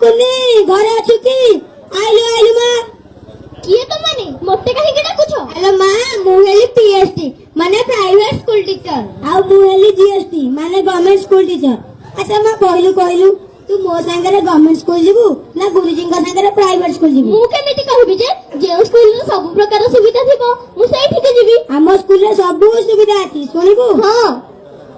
कुनी घरे अछु की आइलु आइलु मां किए तो माने मते काहे के डाकुछ हेलो मां मु हेली पीएसटी माने प्राइवेट स्कूल टीचर आ मु हेली जीएसटी माने गवर्नमेंट स्कूल टीचर अच्छा मां कहलु तू मो संगे गवर्नमेंट स्कूल जीवु ना गुरुजी संगे प्राइवेट स्कूल जीवु मु केमिति कहबी जे स्कूल रे सब प्रकार सुविधा थिबो मु सेठी के जीवी हम स्कूल रे सब सुविधा अछि सुनिबु हां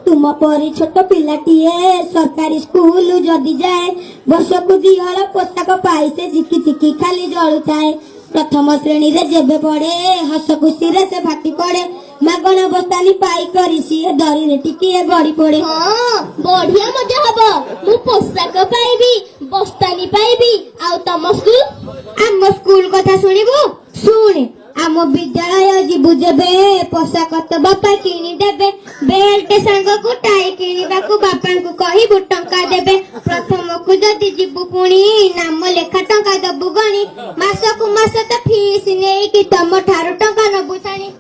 तुम परी छोट पिलाटीए सरकारी स्कूल जदि जाए वर्षकु 2 हल पोशाक पाई से जिकी जिकी खाली जलुए प्रथम श्रेणी रे जेबे पड़े हस खुशी रे से भाटी पड़े मागण बस्तानी पाई करी सी दरी रे टिकिए गड़ी पड़े हां बढ़िया मजा हबो मु पोशाक पाइबी बस्तानी पाइबी आ तम स्कूल कथा सुनिबु सुन आम विद्यालय जीवु जेबे पोशाक तो बापा किनी देबे बेल्ट सांग को टाई किनिबा को बापा को कहिबु टंका देबे प्रथम को जदि जीवु पुणी नाम लेखा टंका दबु गणी मास को मास तो फीस नेई कि तम ठारो टंका नबु सानी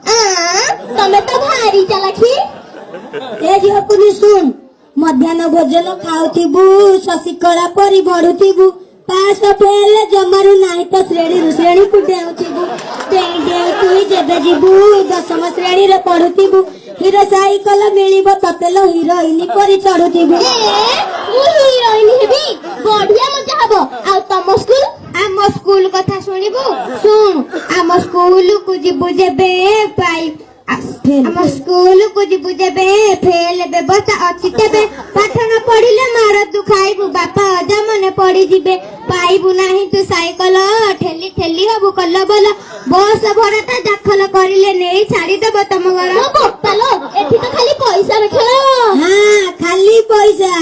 तमे तो भारी चालाखी ए जो पुनी सुन मध्याह्न भोजन खाउथिबु शशिकला परी बढ़ुथिबु पास फेल जमारू नाही तो श्रेणी को डेउथिबु तुई जेबे जीवु 10म श्रेणी रे पढ़ुथिबु हीरो साइकल मिलिबो ततेलो हीरोइन परी चढ़ुथिबु मु हीरोइन हेबी बढ़िया मजा हबो आ तम आम स्कूल कथा सुनिबु सुन आम स्कूल को जीवु जेबे पाई आम स्कूल को जीवु जेबे फेल व्यवस्था अछि तेबे पाठ न पढ़िले मार तू खाइबु बापा अजा मने पढ़ी जिबे पाइबु नाही तू साइकल ठेली ठेली हबु कल्ल बल बस भड़ाटा दाखल करिले नै छाड़ी देबो तम घर बप्पालो एठी तो खाली पैसा रे खेल हां खाली पैसा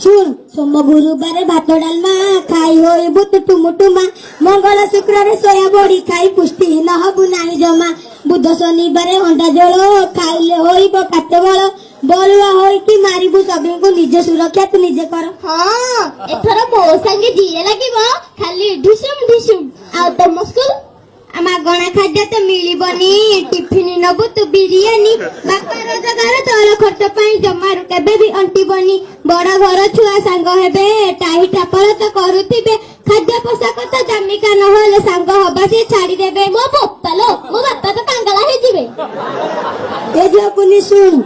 सुन सोम गुरुवार भात डालमा खाई होइबु टुटुमुटुमा मंगल शुक्र रे सोया बड़ी खाई पुष्टि न हबु नाही जमा बुध शनिवार अंडा झोल खाइले होइबो काटे बळ बलुआ होई कि मारिबु सभी को निजे सुरक्षा तू निजे कर हां एथरा मो संगे जिए लागिबो खाली ढिसुम आ तम स्कूल आमा गणा खाद्य तो मिलिबनी टिफिन नबु तू बिरयानी बापा रोजगार तोर खर्च पई जमारू केबे भी अंटीबनी बड़ा घर छुआ संग हेबे टाई टापर तो करूथिबे खाद्य पोशाक तो जमिका न होले संग हबा से छाड़ी देबे मो बप्पालो मो बापा तो कांगला हे जिवे ए जो पुनी सुन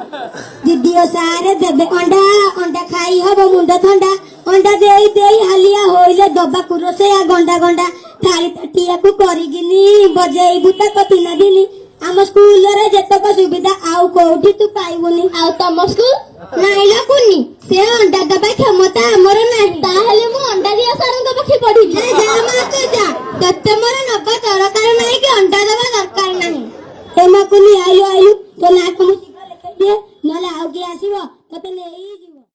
दीदियो सारे देबे अंडा खाई हबो मुंड ठंडा अंडा देई हालिया होइले दबा कुरोसे आ गंडा थाली तटिया को करिगिनी बजेइबु त कतिना दिनी आम स्कूल रे जतक सुविधा आउ कोठी तू पाइबुनी आ तम स्कूल नाही ला कुनी से अंडा दबा क्षमता हमर नाही ताहले मु अंडा दिया सारंग पखी पढिली जा मा तू जा तत्ते मोर नबा दरकार नाही कि अंडा दबा दरकार नाही हेमा कुनी आइलो तो ना को मुसी लेखे दिए नले आउ के आसीबो तते नेई